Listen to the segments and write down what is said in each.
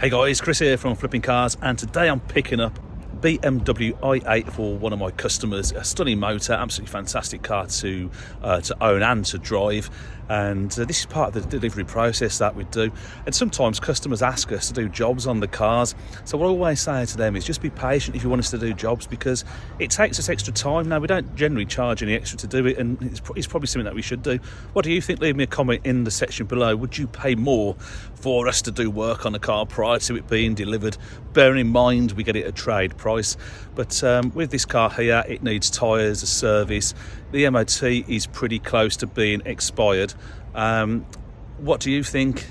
Hey guys, Chris here from Flipping Cars, and today I'm picking up BMW i8 for one of my customers. A stunning motor, absolutely fantastic car to own and to drive. And this is part of the delivery process that we do. And sometimes customers ask us to do jobs on the cars. So what I always say to them is just be patient if you want us to do jobs, because it takes us extra time. Now, we don't generally charge any extra to do it, and it's probably something that we should do. What do you think? Leave me a comment in the section below. Would you pay more for us to do work on a car prior to it being delivered? Bearing in mind we get it at trade price. But with this car here, it needs tyres, a service. The MOT is pretty close to being expired. What do you think?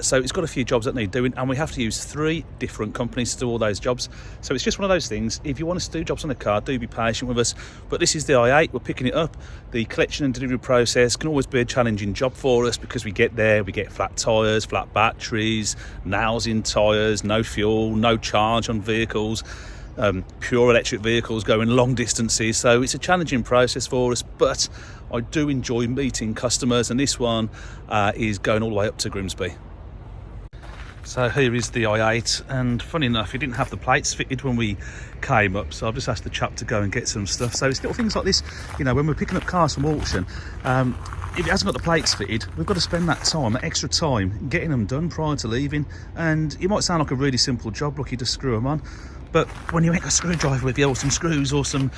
So it's got a few jobs that need doing, and we have to use 3 different companies to do all those jobs. So it's just one of those things. If you want us to do jobs on a car, do be patient with us. But this is the i8, we're picking it up. The collection and delivery process can always be a challenging job for us, because we get there, we get flat tyres, flat batteries, nails in tyres, no fuel, no charge on vehicles. Pure electric vehicles going long distances, so it's a challenging process for us, but I do enjoy meeting customers, and this one is going all the way up to Grimsby. So here is the i8, and funny enough, it didn't have the plates fitted when we came up, so I've just asked the chap to go and get some stuff. So it's little things like this, you know, when we're picking up cars from auction, if it hasn't got the plates fitted, we've got to spend that time, that extra time, getting them done prior to leaving. And it might sound like a really simple job, look, you just screw them on. But when you make a screwdriver with you, or some screws, or some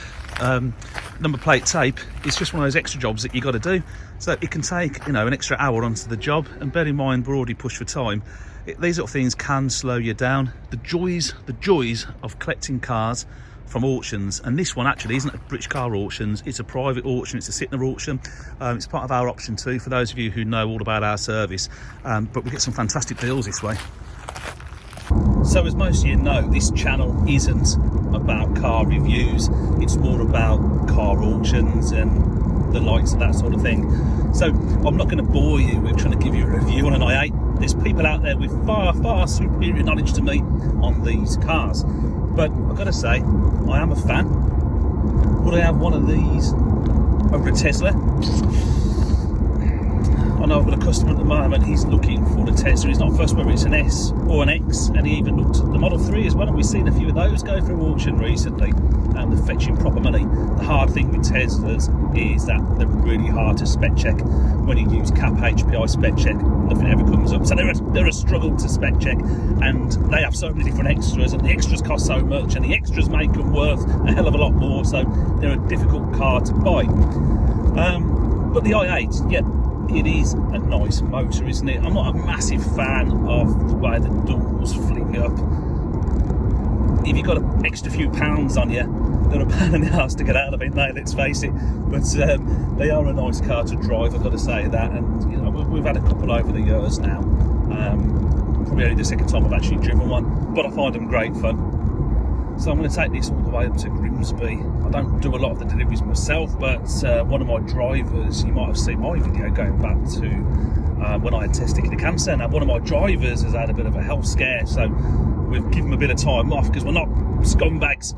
number plate tape, it's just one of those extra jobs that you got to do. So it can take, you know, an extra hour onto the job. And bear in mind, we're already pushed for time. These little things can slow you down. The joys of collecting cars from auctions, and this one actually isn't a British car auctions, it's a private auction, it's a Sytner auction. It's part of our option too, for those of you who know all about our service. But we get some fantastic deals this way. So as most of you know, this channel isn't about car reviews, it's more about car auctions and the likes of that sort of thing. So I'm not going to bore you with trying to give you a review on an i8. There's people out there with far superior knowledge to me on these cars. But I've got to say, I am a fan. Would I have one of these over a Tesla? I know I've got a customer at the moment, he's looking for the Tesla. He's not fussed whether it's an S or an X, and he even looked at the Model 3 as well, and we've seen a few of those go through auction recently, and they're fetching proper money. The hard thing with Teslas is that they're really hard to spec check. When you use CAP HPI spec check, nothing ever comes up. So they're a struggle to spec check, and they have so many different extras, and the extras cost so much, and the extras make them worth a hell of a lot more, so they're a difficult car to buy. But the i8, yeah, it is a nice motor, isn't it? I'm not a massive fan of the way the doors fling up. If you've got an extra few pounds on you, they're a pain in the arse to get out of it, no, let's face it. But they are a nice car to drive, I've got to say that. And you know, we've had a couple over the years now. Probably only the second time I've actually driven one, but I find them great fun. So I'm going to take this all the way up to Grimsby. I don't do a lot of the deliveries myself, but one of my drivers, you might have seen my video going back to when I had testicular cancer. Now, one of my drivers has had a bit of a health scare, so we've given him a bit of time off, because we're not scumbags.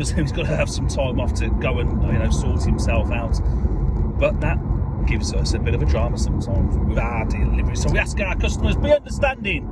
So he's got to have some time off to go and, you know, sort himself out. But that gives us a bit of a drama sometimes with our delivery. So we ask our customers, be understanding,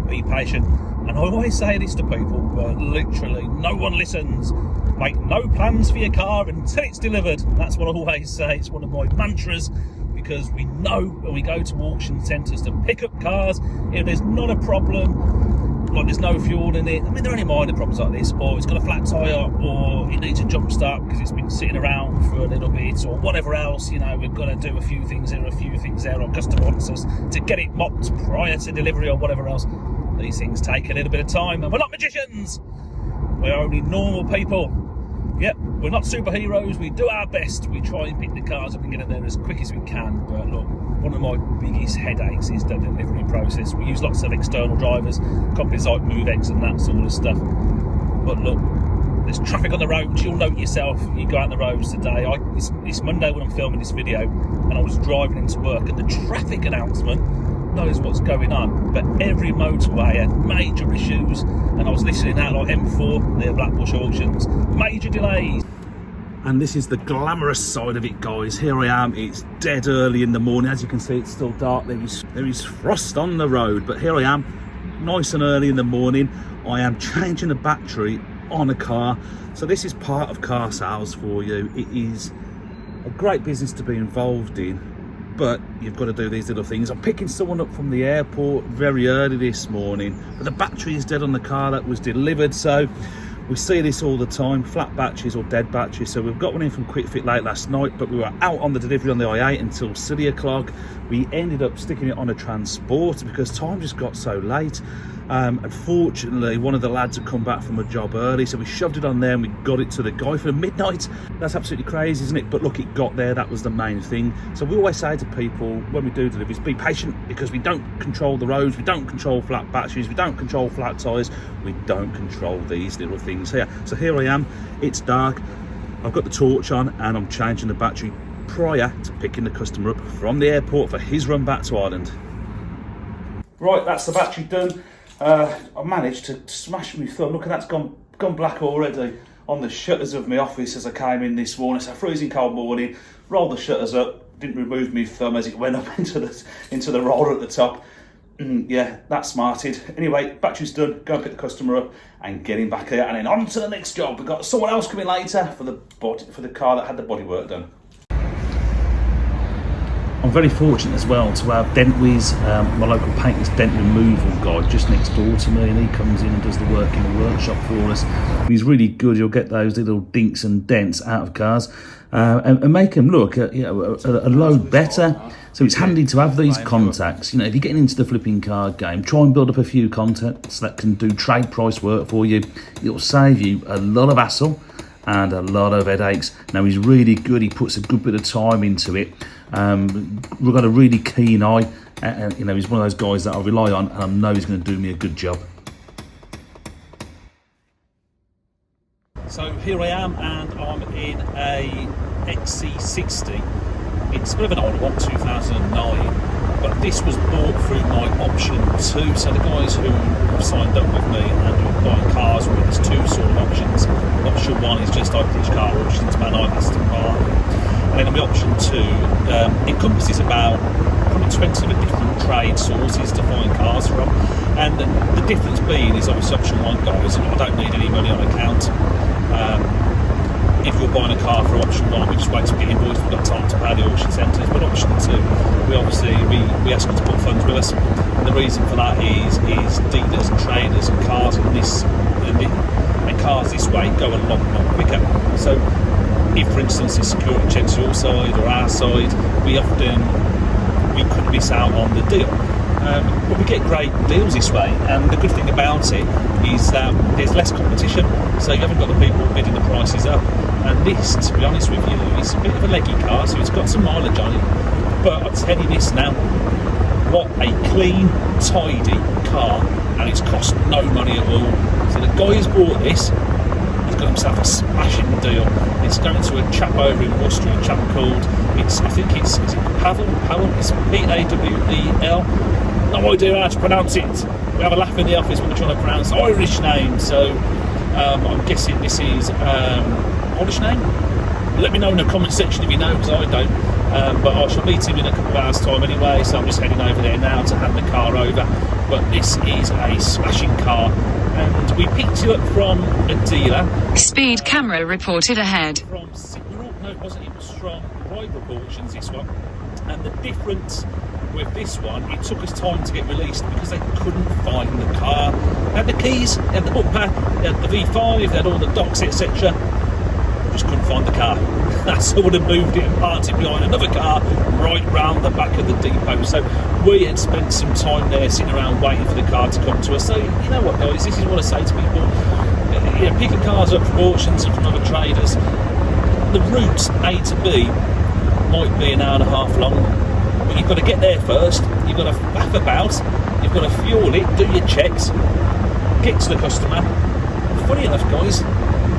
be patient. And I always say this to people, but literally no one listens. Make no plans for your car until it's delivered. That's what I always say. It's one of my mantras, because we know when we go to auction centres to pick up cars, if there's not a problem, like there's no fuel in it, I mean, there are only minor problems like this, or it's got a flat tyre, or it needs a jump start because it's been sitting around for a little bit, or whatever else, you know, we've got to do a few things here, a few things there, or customer wants us to get it mopped prior to delivery, or whatever else. These things take a little bit of time, and we're not magicians. We're only normal people. Yep, we're not superheroes. We do our best. We try and pick the cars up and get it there as quick as we can. But look, one of my biggest headaches is the delivery process. We use lots of external drivers, companies like MoveX and that sort of stuff. But look, there's traffic on the roads. You'll note yourself. You go out the roads today. It's Monday when I'm filming this video, and I was driving into work, and the traffic announcement knows what's going on, but every motorway had major issues, and I was listening out like M4 near Blackbush Auctions, major delays. And this is the glamorous side of it, guys. Here I am, it's dead early in the morning. As you can see, it's still dark. There is frost on the road, but here I am nice and early in the morning. I am changing the battery on a car. So this is part of car sales for you. It is a great business to be involved in, but you've got to do these little things. I'm picking someone up from the airport very early this morning, but the battery is dead on the car that was delivered. So we see this all the time, flat batteries or dead batteries. So we've got one in from Quick Fit late last night, but we were out on the delivery on the I8 until 3 o'clock. We ended up sticking it on a transport because time just got so late. Unfortunately, one of the lads had come back from a job early, so we shoved it on there and we got it to the guy for midnight. That's absolutely crazy, isn't it? But look, it got there. That was the main thing. So we always say to people when we do deliveries, be patient, because we don't control the roads, we don't control flat batteries, we don't control flat tyres, we don't control these little things here. So here I am, it's dark, I've got the torch on and I'm changing the battery prior to picking the customer up from the airport for his run back to Ireland. Right, that's the battery done. I managed to smash my thumb. Look, and that's gone black already on the shutters of my office as I came in this morning. It's a freezing cold morning. Rolled the shutters up, didn't remove my thumb as it went up into the roller at the top. Yeah, that smarted. Anyway, battery's done. Go and pick the customer up and get him back here, and then on to the next job. We've got someone else coming later for the car that had the bodywork done. I'm very fortunate as well to have Diaries, my local painter's dent removal guy, just next door to me, and he comes in and does the work in the workshop for us. He's really good. You'll get those little dinks and dents out of cars and make them look a load better. So it's handy to have these contacts. You know, if you're getting into the flipping car game, try and build up a few contacts that can do trade price work for you. It'll save you a lot of hassle and a lot of headaches. Now, he's really good. He puts a good bit of time into it. We've got a really keen eye, and you know, he's one of those guys that I rely on, and I know he's going to do me a good job. So here I am, and I'm in a XC60. It's a bit of an older one, 2009, but this was bought through my option 2. So the guys who have signed up with me and who are buying cars with, there's 2 sort of options. Option 1 is just Irish car auctions, Man I Aston Martin. And then the option 2 encompasses about probably 20 different trade sources to find cars from. And the difference being is obviously option 1, guys, I don't need any money on account. If you're buying a car for option 1, we just wait to get invoiced, we've got time to pay the auction centres. But option 2, we ask you to put funds with us. And the reason for that is dealers and traders and cars and cars this way go a lot quicker. So if, for instance, the security checks your side or our side, we could miss out on the deal. But we get great deals this way, and the good thing about it is that there's less competition, so you haven't got the people bidding the prices up. And this, to be honest with you, is a bit of a leggy car, so it's got some mileage on it. But I'll tell you this now, what a clean, tidy car, and it's cost no money at all. So the guy who's bought this, he's got himself a smashing deal. It's going to a chap over in Worcester, a chap called, is it Pavel? It's P-A-W-E-L. No idea how to pronounce it. We have a laugh in the office when we're trying to pronounce Irish names, so I'm guessing this is Irish name. Let me know in the comment section if you know, because I don't. But I shall meet him in a couple of hours' time anyway, so I'm just heading over there now to hand the car over. But this is a smashing car, and we picked it up from a dealer. Speed camera reported ahead. From no, it wasn't. It was from Private Auctions, this one. And the difference with this one, it took us time to get released because they couldn't find the car. They had the keys, they had the book pack, they had the V5, they had all the docs, etc. Just couldn't find the car. So would have moved it and parked it behind another car right round the back of the depot. So we had spent some time there sitting around waiting for the car to come to us. So you know what, guys, this is what I say to people. You know, picking cars up from auctions and from other traders, the route A to B might be an hour and a half long, but you've got to get there first, you've got to faff about, you've got to fuel it, do your checks, get to the customer. Funny enough, guys,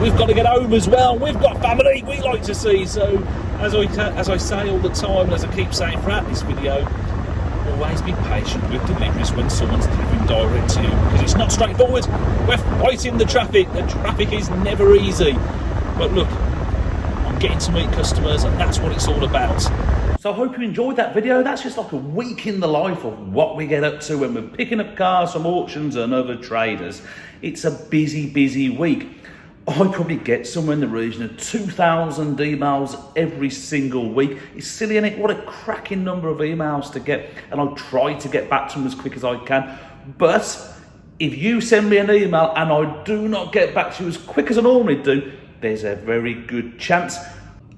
we've got to get home as well. We've got family we like to see. So as I say all the time, and as I keep saying throughout this video, always be patient with deliveries when someone's delivering direct to you, because it's not straightforward. We're fighting the traffic. The traffic is never easy. But look, I'm getting to meet customers, and that's what it's all about. So I hope you enjoyed that video. That's just like a week in the life of what we get up to when we're picking up cars from auctions and other traders. It's a busy week. I probably get somewhere in the region of 2,000 emails every single week. It's silly, isn't it? What a cracking number of emails to get. And I'll try to get back to them as quick as I can. But if you send me an email and I do not get back to you as quick as I normally do, there's a very good chance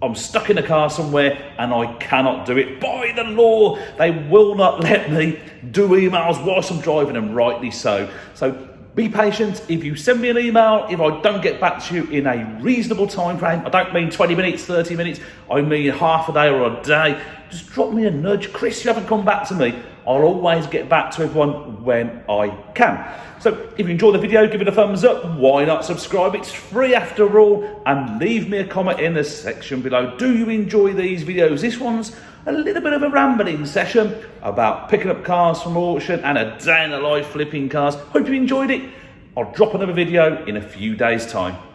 I'm stuck in a car somewhere and I cannot do it. By the law, they will not let me do emails whilst I'm driving, and rightly so. So be patient. If you send me an email, if I don't get back to you in a reasonable time frame, I don't mean 20 minutes, 30 minutes, I mean half a day or a day, just drop me a nudge. Chris, you haven't come back to me. I'll always get back to everyone when I can. So if you enjoyed the video, give it a thumbs up. Why not subscribe? It's free after all. And leave me a comment in the section below. Do you enjoy these videos? This one's a little bit of a rambling session about picking up cars from auction and a day in the life flipping cars. Hope you enjoyed it. I'll drop another video in a few days' time.